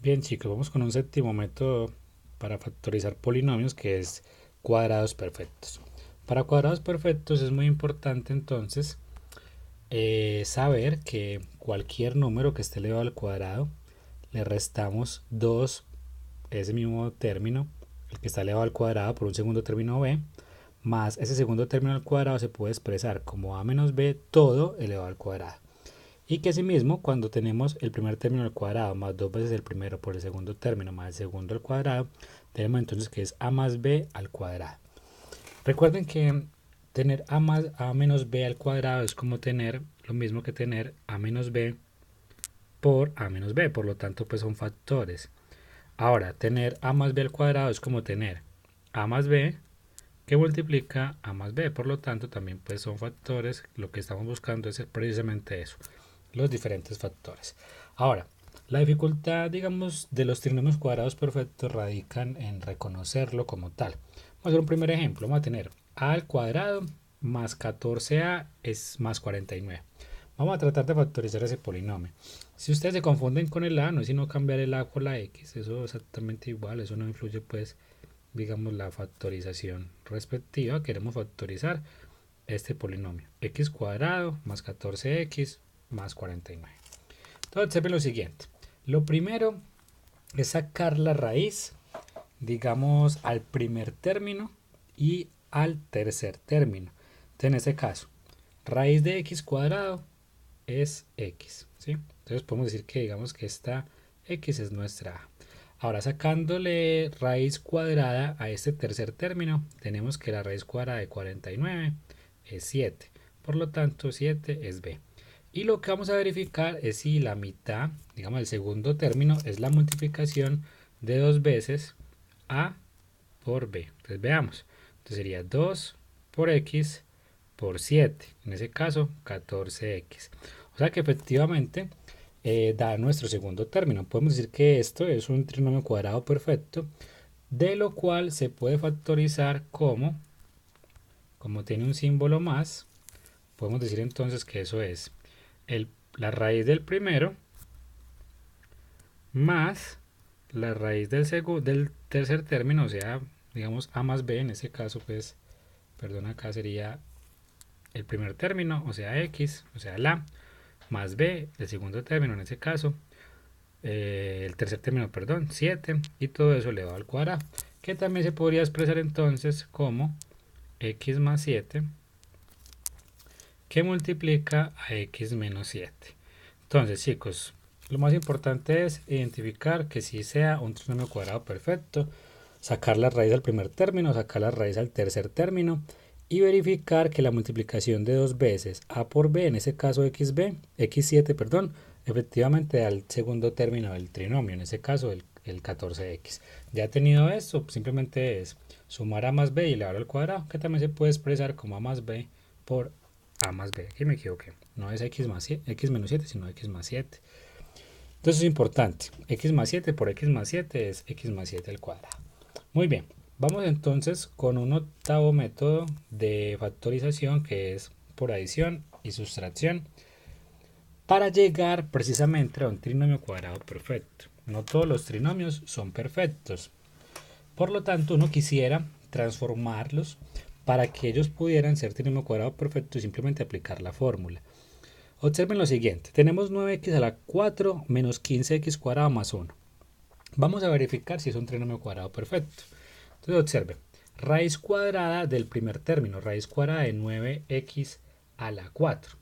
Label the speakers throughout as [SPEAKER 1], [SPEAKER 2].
[SPEAKER 1] Bien chicos, vamos con un séptimo método para factorizar polinomios que es cuadrados perfectos. Para cuadrados perfectos es muy importante entonces saber que cualquier número que esté elevado al cuadrado le restamos 2 ese mismo término, el que está elevado al cuadrado por un segundo término b, más ese segundo término al cuadrado se puede expresar como a menos b todo elevado al cuadrado. Y que asimismo, cuando tenemos el primer término al cuadrado más dos veces el primero por el segundo término más el segundo al cuadrado, tenemos entonces que es a más b al cuadrado. Recuerden que tener a menos b al cuadrado es como tener lo mismo que tener a menos b por a menos b, por lo tanto pues son factores. Ahora, tener a más b al cuadrado es como tener a más b que multiplica a más b, por lo tanto también pues son factores. Lo que estamos buscando es precisamente eso, los diferentes factores. Ahora, la dificultad, digamos, de los trinomios cuadrados perfectos radican en reconocerlo como tal. Vamos a hacer un primer ejemplo. Vamos a tener a al cuadrado más 14a es más 49. Vamos a tratar de factorizar ese polinomio. Si ustedes se confunden con el a, no es sino cambiar el a por la x. Eso es exactamente igual. Eso no influye, pues, digamos, la factorización respectiva. Queremos factorizar este polinomio. X cuadrado más 14x más 49. Entonces observen lo siguiente. Lo primero es sacar la raíz, digamos, al primer término y al tercer término. Entonces, en este caso, raíz de x cuadrado es x, ¿sí? Entonces podemos decir que digamos que esta x es nuestra a. Ahora, sacándole raíz cuadrada a este tercer término, tenemos que la raíz cuadrada de 49 es 7. Por lo tanto, 7 es b. Y lo que vamos a verificar es si la mitad, digamos el segundo término, es la multiplicación de dos veces a por b. Entonces veamos. Entonces sería 2 por x por 7. En ese caso, 14x. O sea que efectivamente da nuestro segundo término. Podemos decir que esto es un trinomio cuadrado perfecto, de lo cual se puede factorizar como tiene un símbolo más, podemos decir entonces que eso es la raíz del primero más la raíz del tercer término, o sea, digamos a más b, en ese caso pues, perdón, acá sería el primer término, o sea x, o sea la, más b, el segundo término en ese caso, el tercer término, perdón, 7, y todo eso elevado al cuadrado, que también se podría expresar entonces como x más 7 que multiplica a x menos 7. Entonces, chicos, lo más importante es identificar que si sea un trinomio cuadrado perfecto, sacar la raíz al primer término, sacar la raíz al tercer término y verificar que la multiplicación de dos veces a por b, en ese caso x7, perdón, efectivamente da el segundo término del trinomio, en ese caso el 14x. Ya tenido esto, simplemente es sumar a más b y elevarlo al cuadrado, que también se puede expresar como a más b por a más b. Aquí me equivoqué. No es x más 7, x menos 7, sino x más 7. Entonces es importante. X más 7 por x más 7 es x más 7 al cuadrado. Muy bien. Vamos entonces con un octavo método de factorización que es por adición y sustracción para llegar precisamente a un trinomio cuadrado perfecto. No todos los trinomios son perfectos. Por lo tanto, uno quisiera transformarlos para que ellos pudieran ser trinomio cuadrado perfecto y simplemente aplicar la fórmula. Observen lo siguiente, tenemos 9x a la 4 menos 15x cuadrado más 1. Vamos a verificar si es un trinomio cuadrado perfecto. Entonces observen, raíz cuadrada del primer término, raíz cuadrada de 9x a la 4.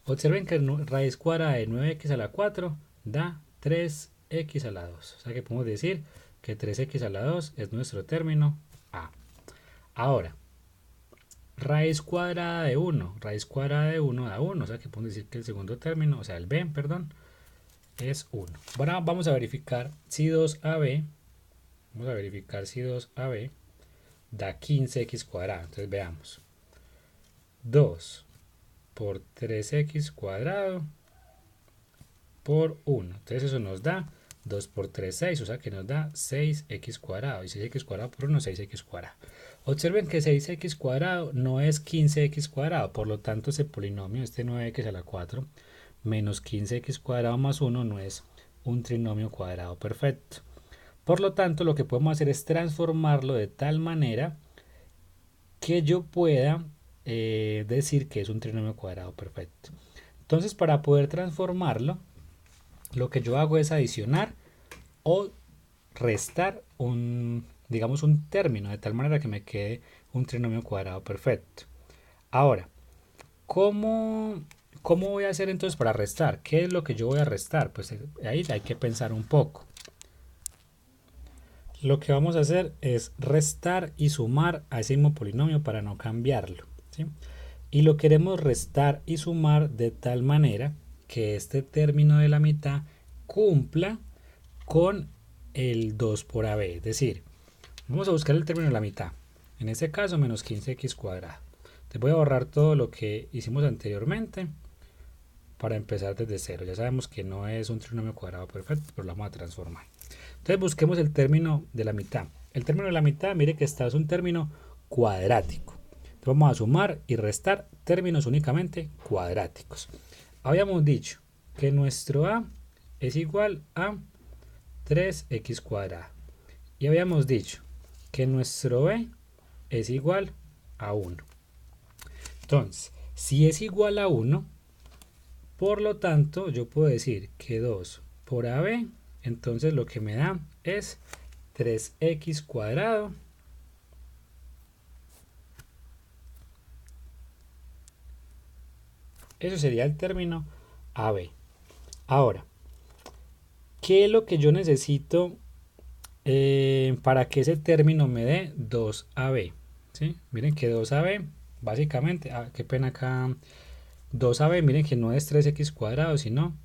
[SPEAKER 1] Observen que raíz cuadrada de 9x a la 4 da 3x a la 2. O sea que podemos decir que 3x a la 2 es nuestro término a. Ahora, raíz cuadrada de 1. Raíz cuadrada de 1 da 1. O sea que podemos decir que el segundo término, o sea el b, perdón, es 1. Ahora vamos a verificar si 2ab, vamos a verificar si 2ab da 15x cuadrado. Entonces veamos. 2 por 3x cuadrado por 1. Entonces eso nos da 2 por 3, 6, o sea que nos da 6x cuadrado. Y 6x cuadrado por 1, 6x cuadrado. Observen que 6x cuadrado no es 15x cuadrado, por lo tanto ese polinomio, este 9x a la 4, menos 15x cuadrado más 1 no es un trinomio cuadrado perfecto. Por lo tanto, lo que podemos hacer es transformarlo de tal manera que yo pueda decir que es un trinomio cuadrado perfecto. Entonces, para poder transformarlo, lo que yo hago es adicionar o restar digamos, un término, de tal manera que me quede un trinomio cuadrado perfecto. Ahora, ¿cómo, ¿cómo voy a hacer entonces para restar? ¿Qué es lo que yo voy a restar? Pues ahí hay que pensar un poco. Lo que vamos a hacer es restar y sumar a ese mismo polinomio para no cambiarlo, ¿sí? Y lo queremos restar y sumar de tal manera que este término de la mitad cumpla con el 2 por AB. Es decir, vamos a buscar el término de la mitad. En este caso, menos 15x cuadrado. Te voy a borrar todo lo que hicimos anteriormente para empezar desde cero. Ya sabemos que no es un trinomio cuadrado perfecto, pero lo vamos a transformar. Entonces busquemos el término de la mitad. El término de la mitad, mire que es un término cuadrático. Entonces vamos a sumar y restar términos únicamente cuadráticos. Habíamos dicho que nuestro A es igual a 3x cuadrado. Y habíamos dicho que nuestro B es igual a 1. Entonces, si es igual a 1, por lo tanto, yo puedo decir que 2 por AB, entonces lo que me da es 3x cuadrado eso sería el término AB. Ahora, ¿qué es lo que yo necesito para que ese término me dé 2AB? ¿Sí? Miren que 2AB, básicamente, qué pena acá, 2AB, miren que no es 3x cuadrado, sino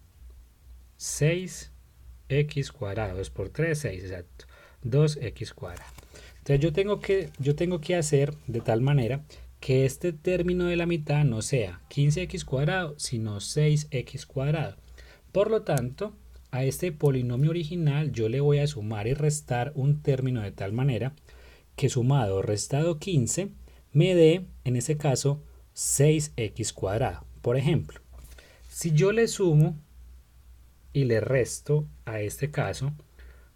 [SPEAKER 1] 6x cuadrado, es por 3, 6, exacto, 2x cuadrado. Entonces yo tengo que hacer de tal manera que este término de la mitad no sea 15x cuadrado, sino 6x cuadrado. Por lo tanto, a este polinomio original yo le voy a sumar y restar un término de tal manera que sumado o restado 15 me dé, en este caso, 6x cuadrado. Por ejemplo, si yo le sumo y le resto a este caso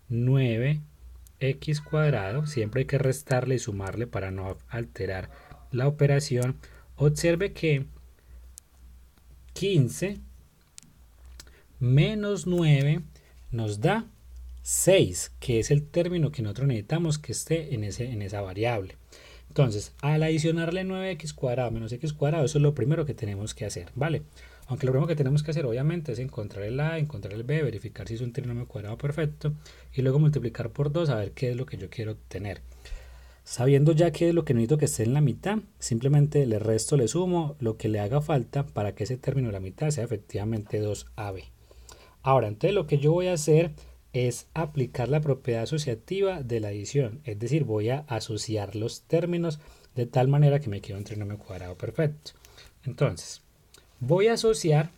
[SPEAKER 1] 9x cuadrado, siempre hay que restarle y sumarle para no alterar la operación. Observe que 15 menos 9 nos da 6, que es el término que nosotros necesitamos que esté en esa variable. Entonces, al adicionarle 9x cuadrado menos x cuadrado, eso es lo primero que tenemos que hacer, ¿vale? Aunque lo primero que tenemos que hacer, obviamente, es encontrar el a, encontrar el b, verificar si es un trinomio cuadrado perfecto y luego multiplicar por 2 a ver qué es lo que yo quiero obtener. Sabiendo ya qué es lo que necesito que esté en la mitad, simplemente le resto, le sumo lo que le haga falta para que ese término de la mitad sea efectivamente 2ab. Ahora, entonces lo que yo voy a hacer es aplicar la propiedad asociativa de la adición, es decir, voy a asociar los términos de tal manera que me quede un trinomio cuadrado perfecto. Entonces, voy a asociar,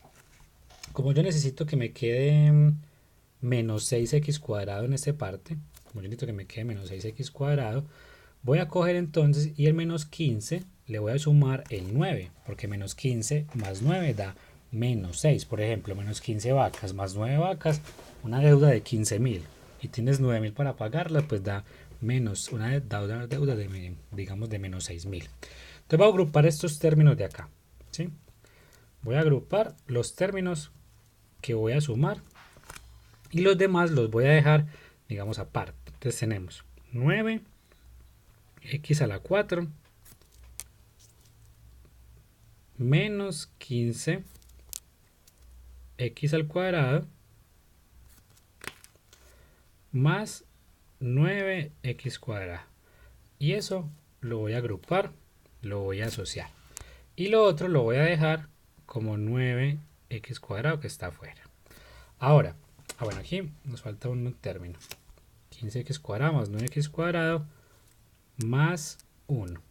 [SPEAKER 1] como yo necesito que me quede menos 6x cuadrado en esta parte, como yo necesito que me quede menos 6x cuadrado, voy a coger entonces y el menos 15 le voy a sumar el 9, porque menos 15 más 9 da menos 6. Por ejemplo, menos 15 vacas más 9 vacas, una deuda de 15.000 y tienes 9.000 para pagarla, pues da menos una deuda de, digamos, de menos 6.000. Entonces voy a agrupar estos términos de acá, ¿sí? Voy a agrupar los términos que voy a sumar y los demás los voy a dejar, digamos, aparte. Entonces tenemos 9x a la 4 menos 15 x al cuadrado más 9x cuadrado. Y eso lo voy a agrupar, lo voy a asociar. Y lo otro lo voy a dejar como 9x cuadrado que está afuera. Ahora, bueno, aquí nos falta un término. 15x cuadrado más 9x cuadrado más 1.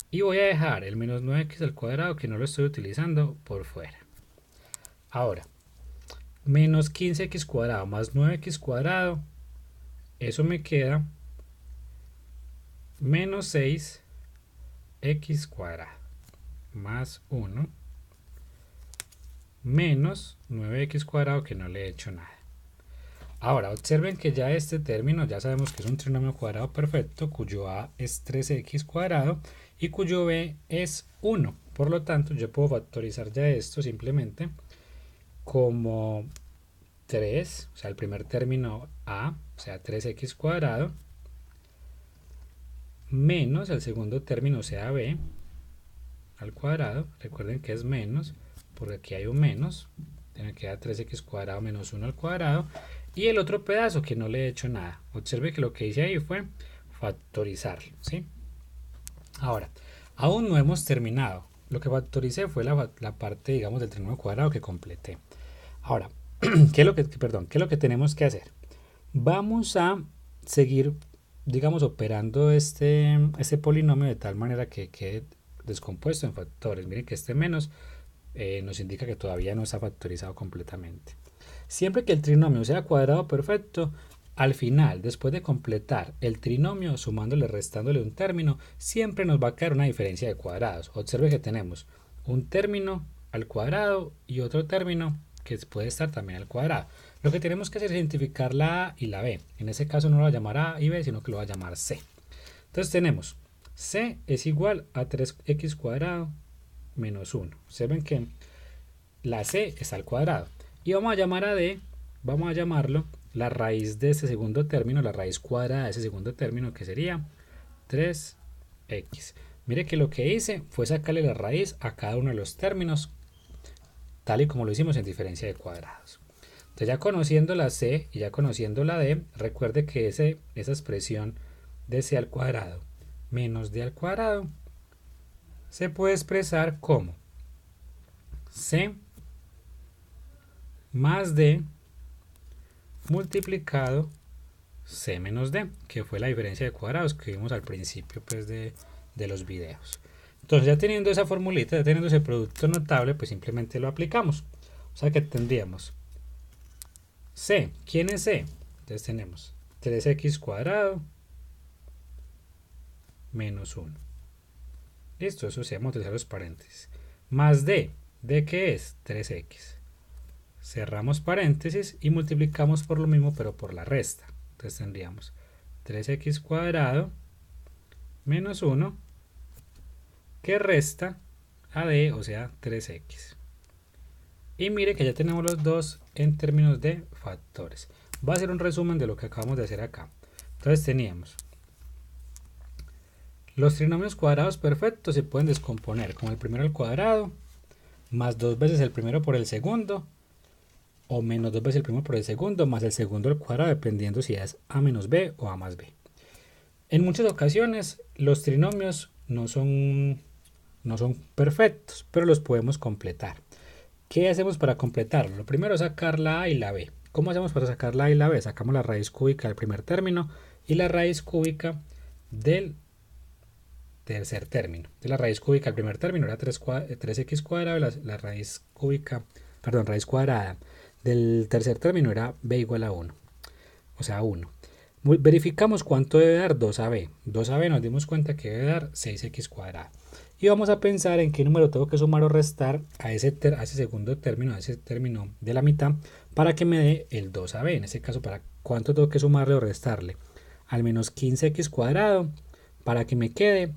[SPEAKER 1] Y voy a dejar el menos 9x al cuadrado, que no lo estoy utilizando, por fuera. Ahora, menos 15x cuadrado más 9x cuadrado, eso me queda menos 6x cuadrado más 1 menos 9x cuadrado, que no le he hecho nada. Ahora, observen que ya este término ya sabemos que es un trinomio cuadrado perfecto cuyo a es 3x cuadrado y cuyo b es 1. Por lo tanto, yo puedo factorizar ya esto simplemente como 3, o sea, el primer término a, o sea, 3x cuadrado, menos el segundo término, o sea, b al cuadrado. Recuerden que es menos, porque aquí hay un menos. Me queda 3x cuadrado menos 1 al cuadrado. Y el otro pedazo que no le he hecho nada. Observe que lo que hice ahí fue factorizarlo, ¿sí? Ahora, aún no hemos terminado. Lo que factoricé fue la parte, digamos, del trinomio cuadrado que completé. Ahora, ¿qué es lo que tenemos que hacer? Vamos a seguir, digamos, operando este polinomio de tal manera que quede descompuesto en factores. Miren que este menos nos indica que todavía no está factorizado completamente. Siempre que el trinomio sea cuadrado perfecto, al final, después de completar el trinomio, sumándole, restándole un término, siempre nos va a quedar una diferencia de cuadrados. Observe que tenemos un término al cuadrado y otro término que puede estar también al cuadrado. Lo que tenemos que hacer es identificar la A y la B. En ese caso no lo va a llamar A y B, sino que lo va a llamar C. Entonces tenemos C es igual a 3x cuadrado menos 1. Observen que la C está al cuadrado. Y vamos a llamar a D, vamos a llamarlo la raíz de ese segundo término, la raíz cuadrada de ese segundo término, que sería 3x. Mire que lo que hice fue sacarle la raíz a cada uno de los términos, tal y como lo hicimos en diferencia de cuadrados. Entonces, ya conociendo la C y ya conociendo la D, recuerde que esa expresión de C al cuadrado menos D al cuadrado se puede expresar como C más D multiplicado C menos D, que fue la diferencia de cuadrados que vimos al principio pues, de los videos. Entonces, ya teniendo esa formulita, ya teniendo ese producto notable, pues simplemente lo aplicamos. O sea que tendríamos C. ¿Quién es C? Entonces tenemos 3x cuadrado menos 1. Listo, eso se llama utilizar los paréntesis. Más D. ¿D qué es? 3x. Cerramos paréntesis y multiplicamos por lo mismo, pero por la resta. Entonces tendríamos 3x cuadrado menos 1 que resta a D, o sea 3x. Y mire que ya tenemos los dos en términos de factores. Va a ser un resumen de lo que acabamos de hacer acá. Entonces teníamos los trinomios cuadrados perfectos se pueden descomponer como el primero al cuadrado, más dos veces el primero por el segundo, o menos dos veces el primero por el segundo, más el segundo al cuadrado, dependiendo si es a menos b o a más b. En muchas ocasiones los trinomios no son perfectos, pero los podemos completar. ¿Qué hacemos para completarlo? Lo primero es sacar la a y la b. ¿Cómo hacemos para sacar la a y la b? Sacamos la raíz cúbica del primer término y la raíz cúbica del tercer término. De la raíz cúbica del primer término era 3x cuadrado, la raíz cúbica, perdón, raíz cuadrada del tercer término era b igual a 1, o sea 1. Verificamos cuánto debe dar 2ab. 2ab nos dimos cuenta que debe dar 6x cuadrado. Y vamos a pensar en qué número tengo que sumar o restar a ese segundo término, a ese término de la mitad, para que me dé el 2ab. En ese caso, ¿para cuánto tengo que sumarle o restarle? Al menos 15x cuadrado, para que me quede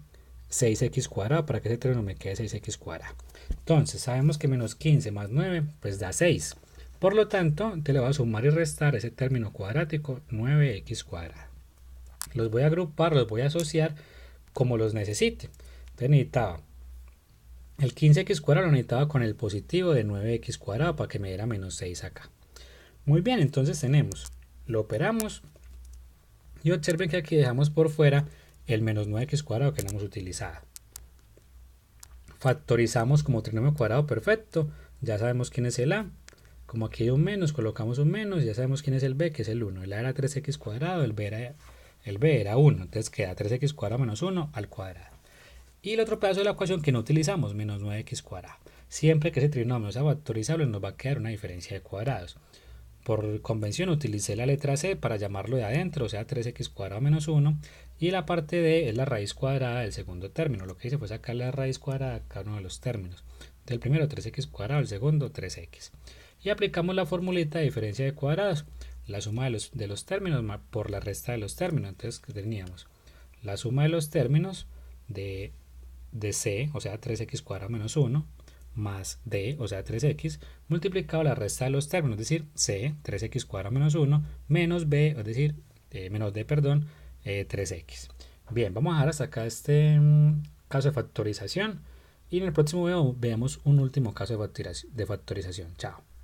[SPEAKER 1] 6x cuadrado, para que ese término me quede 6x cuadrado. Entonces, sabemos que menos 15 más 9, pues da 6. Por lo tanto, te le voy a sumar y restar ese término cuadrático 9x cuadrado. Los voy a agrupar, los voy a asociar como los necesite. Entonces necesitaba el 15x cuadrado, lo necesitaba con el positivo de 9x cuadrado para que me diera menos 6 acá. Muy bien, entonces tenemos, lo operamos y observen que aquí dejamos por fuera el menos 9x cuadrado que no hemos utilizado. Factorizamos como trinomio cuadrado perfecto, ya sabemos quién es el a. Como aquí hay un menos, colocamos un menos, ya sabemos quién es el b, que es el 1. El a era 3x cuadrado, el b era 1, entonces queda 3x cuadrado menos 1 al cuadrado. Y el otro pedazo de la ecuación que no utilizamos, menos 9x cuadrado. Siempre que ese trinomio sea factorizable nos va a quedar una diferencia de cuadrados. Por convención utilicé la letra c para llamarlo de adentro, o sea 3x cuadrado menos 1. Y la parte d es la raíz cuadrada del segundo término. Lo que hice fue sacar la raíz cuadrada a cada uno de los términos. Del primero 3x cuadrado, el segundo 3x. Y aplicamos la formulita de diferencia de cuadrados. la suma de los términos por la resta de los términos. Entonces, ¿qué teníamos? La suma de los términos de, c, o sea, 3x cuadrado menos 1, más d, o sea, 3x, multiplicado la resta de los términos, es decir, c, 3x cuadrado menos 1, menos b, es decir, menos d, perdón, 3x. Bien, vamos a dejar hasta acá este caso de factorización y en el próximo video veamos un último caso de factorización. Chao.